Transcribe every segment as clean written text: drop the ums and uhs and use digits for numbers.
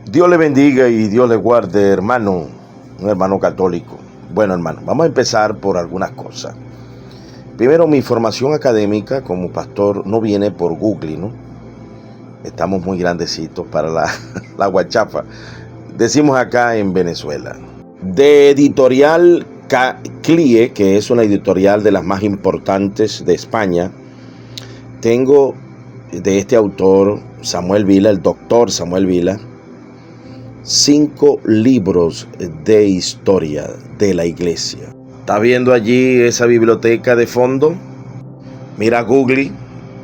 Dios le bendiga y Dios le guarde, hermano, un hermano católico. Bueno, hermano, vamos a empezar por algunas cosas. Primero, mi formación académica como pastor no viene por Google, ¿no? Estamos muy grandecitos para la guachafa. Decimos acá en Venezuela. De editorial CLIE, que es una editorial de las más importantes de España, tengo de este autor, Samuel Vila, el doctor Samuel Vila, 5 libros de historia de la iglesia. ¿Estás viendo allí esa biblioteca de fondo? Mira Google,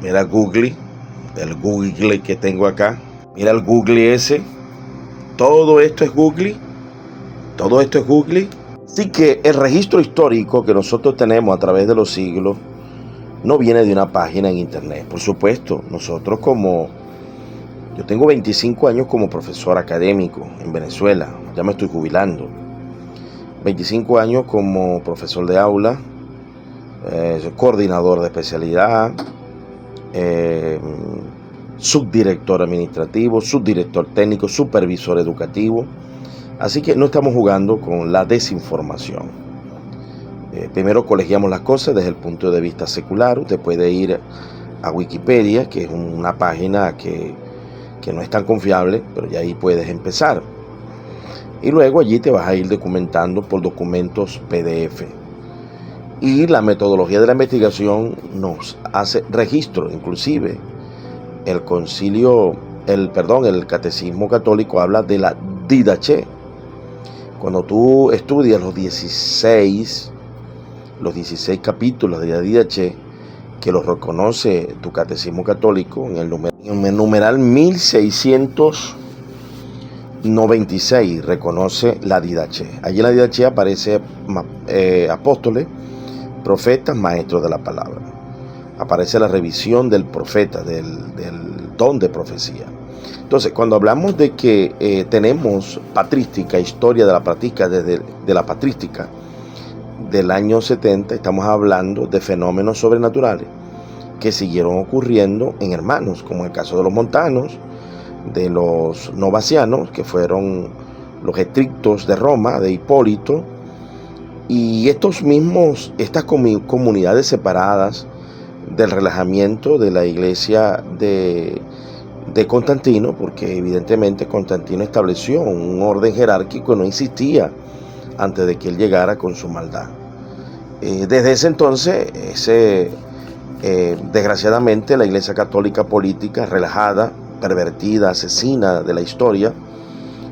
el Google que tengo acá. Mira el Google ese. Todo esto es Google. Así que el registro histórico que nosotros tenemos a través de los siglos no viene de una página en internet. Por supuesto, nosotros yo tengo 25 años como profesor académico en Venezuela, ya me estoy jubilando. 25 años como profesor de aula, coordinador de especialidad, subdirector administrativo, subdirector técnico, supervisor educativo. Así que no estamos jugando con la desinformación. Primero colegiamos las cosas desde el punto de vista secular. Usted puede ir a Wikipedia, que es una página que no es tan confiable, pero ya ahí puedes empezar. Y luego allí te vas a ir documentando por documentos PDF. Y la metodología de la investigación nos hace registro, inclusive el Catecismo Católico habla de la didaché. Cuando tú estudias los 16 capítulos de la didaché, que los reconoce tu Catecismo Católico en el numeral 1696, reconoce la didaché. Allí en la didaché aparece apóstoles, profetas, maestros de la palabra. Aparece la revisión del profeta, del don de profecía. Entonces, cuando hablamos de que tenemos patrística, historia de la patrística, desde la patrística del año 70, estamos hablando de fenómenos sobrenaturales que siguieron ocurriendo en hermanos, como en el caso de los montanos, de los novacianos, que fueron los estrictos de Roma, de Hipólito, y estas comunidades separadas del relajamiento de la iglesia de Constantino, porque evidentemente Constantino estableció un orden jerárquico que no existía antes de que él llegara con su maldad. Desde ese entonces, desgraciadamente, la iglesia católica política, relajada, pervertida, asesina de la historia,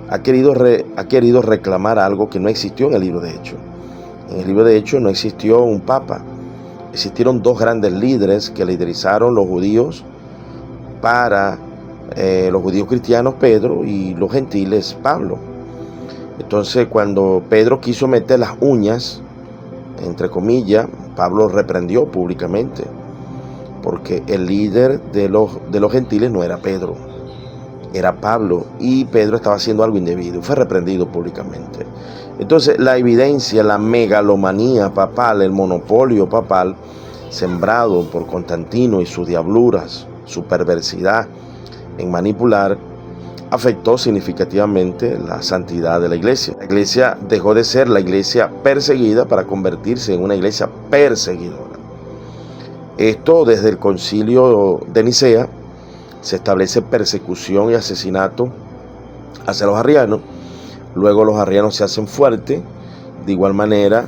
ha querido reclamar algo que no existió en el libro de Hechos. En el libro de Hechos no existió un papa. Existieron 2 grandes líderes que liderizaron los judíos para los judíos cristianos, Pedro, y los gentiles, Pablo. Entonces, cuando Pedro quiso meter las uñas, entre comillas, Pablo reprendió públicamente, porque el líder de los gentiles no era Pedro, era Pablo, y Pedro estaba haciendo algo indebido, fue reprendido públicamente. Entonces, la evidencia, la megalomanía papal, el monopolio papal, sembrado por Constantino y sus diabluras, su perversidad en manipular, afectó significativamente la santidad de la iglesia. La iglesia dejó de ser la iglesia perseguida para convertirse en una iglesia perseguidora. Esto desde el concilio de Nicea se establece persecución y asesinato hacia los arrianos. Luego los arrianos se hacen fuertes. De igual manera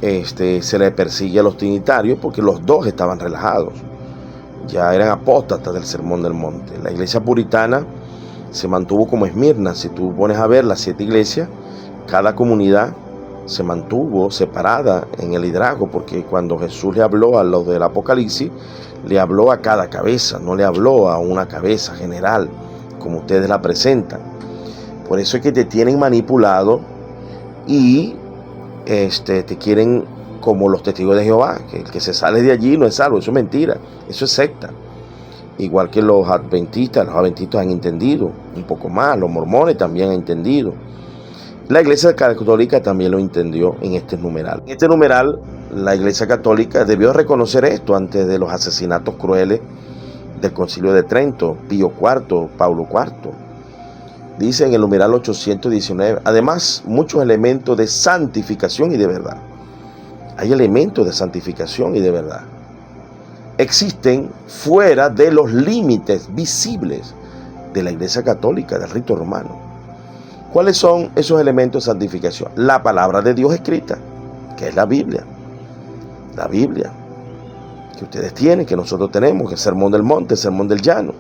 se le persigue a los trinitarios porque los dos estaban relajados. Ya eran apóstatas del Sermón del Monte. La iglesia puritana se mantuvo como Esmirna. Si tú pones a ver las 7 iglesias, cada comunidad se mantuvo separada en el liderazgo, porque cuando Jesús le habló a los del Apocalipsis, le habló a cada cabeza, no le habló a una cabeza general, como ustedes la presentan. Por eso es que te tienen manipulado y te quieren como los testigos de Jehová, que el que se sale de allí no es salvo. Eso es mentira, eso es secta. Igual que los adventistas han entendido un poco más, los mormones también han entendido. La iglesia católica también lo entendió en este numeral. En este numeral, la iglesia católica debió reconocer esto antes de los asesinatos crueles del Concilio de Trento, Pío IV, Paulo IV. Dice en el numeral 819, además, muchos elementos de santificación y de verdad. Hay elementos de santificación y de verdad. Existen fuera de los límites visibles de la Iglesia Católica, del rito romano. ¿Cuáles son esos elementos de santificación? La palabra de Dios escrita, que es la Biblia. La Biblia que ustedes tienen, que nosotros tenemos, que es el Sermón del Monte, el Sermón del Llano.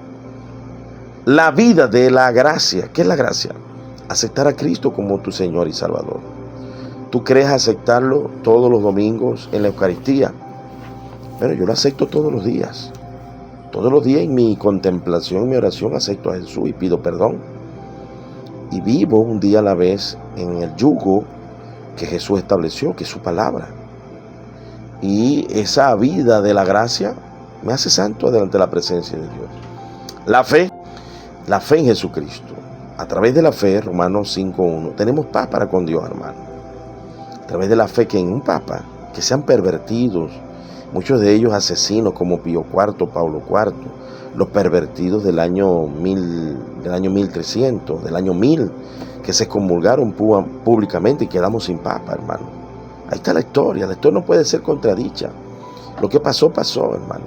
La vida de la gracia. ¿Qué es la gracia? Aceptar a Cristo como tu Señor y Salvador. ¿Tú crees aceptarlo todos los domingos en la Eucaristía? Bueno, yo lo acepto todos los días. Todos los días en mi contemplación, en mi oración, acepto a Jesús y pido perdón. Y vivo un día a la vez en el yugo que Jesús estableció, que es su palabra. Y esa vida de la gracia me hace santo delante de la presencia de Dios. La fe en Jesucristo. A través de la fe, Romanos 5:1, tenemos paz para con Dios, hermano. A través de la fe que en un papa, que sean pervertidos, muchos de ellos asesinos como Pío IV, Pablo IV, los pervertidos del año 1300, del año 1000, que se excomulgaron públicamente y quedamos sin papa, hermano. Ahí está la historia no puede ser contradicha. Lo que pasó, pasó, hermano.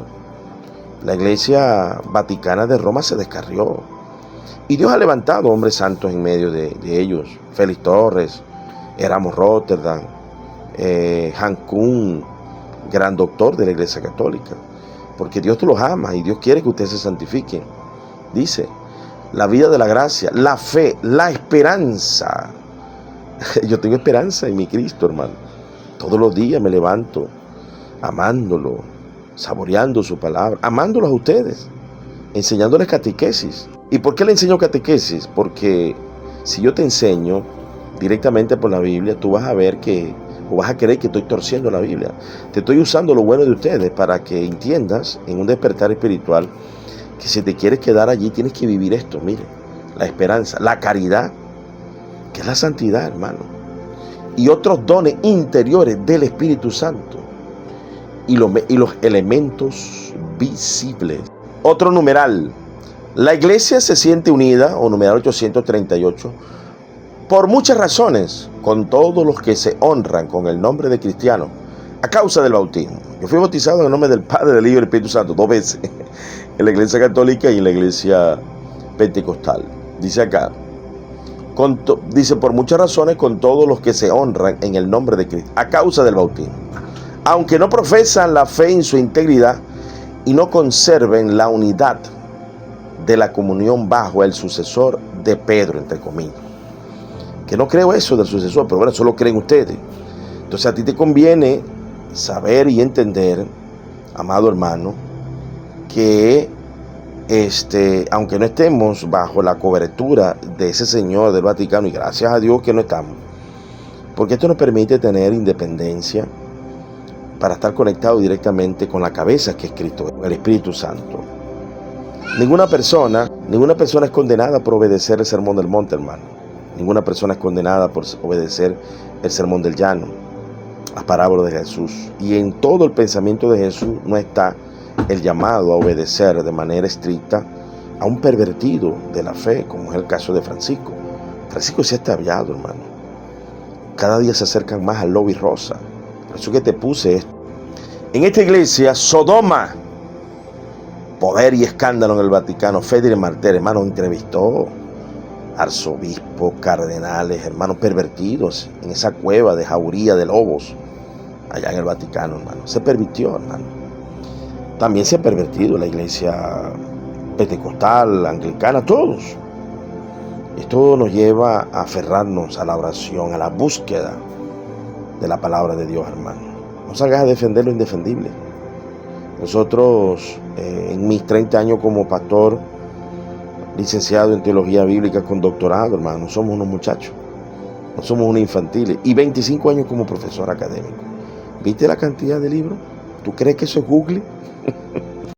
La Iglesia Vaticana de Roma se descarrió. Y Dios ha levantado hombres santos en medio de ellos. Félix Torres, Erasmo Rotterdam, Han Kung, gran doctor de la Iglesia Católica. Porque Dios te los ama y Dios quiere que ustedes se santifiquen. Dice, la vida de la gracia, la fe, la esperanza. Yo tengo esperanza en mi Cristo, hermano. Todos los días me levanto amándolo, saboreando su palabra, amándolos a ustedes, enseñándoles catequesis. ¿Y por qué le enseño catequesis? Porque si yo te enseño directamente por la Biblia, tú vas a ver o vas a creer que estoy torciendo la Biblia. Te estoy usando lo bueno de ustedes para que entiendas en un despertar espiritual que si te quieres quedar allí tienes que vivir esto. Mire, la esperanza, la caridad, que es la santidad, hermano, y otros dones interiores del Espíritu Santo y los elementos visibles. Otro numeral. La Iglesia se siente unida, o numeral 838, por muchas razones, con todos los que se honran con el nombre de cristiano, a causa del bautismo. Yo fui bautizado en el nombre del Padre, del Hijo y del Espíritu Santo 2 veces, en la Iglesia Católica y en la Iglesia Pentecostal. Dice acá, dice por muchas razones, con todos los que se honran en el nombre de Cristo, a causa del bautismo, aunque no profesan la fe en su integridad y no conserven la unidad de la comunión bajo el sucesor de Pedro, entre comillas. Que no creo eso del sucesor, pero bueno, eso lo creen ustedes. Entonces a ti te conviene saber y entender, amado hermano, que aunque no estemos bajo la cobertura de ese señor del Vaticano, y gracias a Dios que no estamos, porque esto nos permite tener independencia para estar conectado directamente con la cabeza, que es Cristo, el Espíritu Santo. Ninguna persona es condenada por obedecer el Sermón del Monte, hermano. Ninguna persona es condenada por obedecer el Sermón del Llano, las parábolas de Jesús. Y en todo el pensamiento de Jesús no está el llamado a obedecer de manera estricta a un pervertido de la fe, como es el caso de Francisco. Francisco se ha extraviado, hermano. Cada día se acercan más al lobo y rosa. Por eso que te puse esto. En esta iglesia, Sodoma, poder y escándalo en el Vaticano. Federico Martel, hermano, entrevistó arzobispos, cardenales, hermanos pervertidos en esa cueva de jauría de lobos allá en el Vaticano, hermano. Se pervirtió, hermano. También se ha pervertido la iglesia pentecostal, anglicana, todos. Esto nos lleva a aferrarnos a la oración, a la búsqueda de la palabra de Dios, hermano. No salgas a defender lo indefendible. Nosotros, en mis 30 años como pastor, licenciado en teología bíblica con doctorado, hermano, somos unos muchachos, no somos unos infantiles. Y 25 años como profesor académico. ¿Viste la cantidad de libros? ¿Tú crees que eso es Google?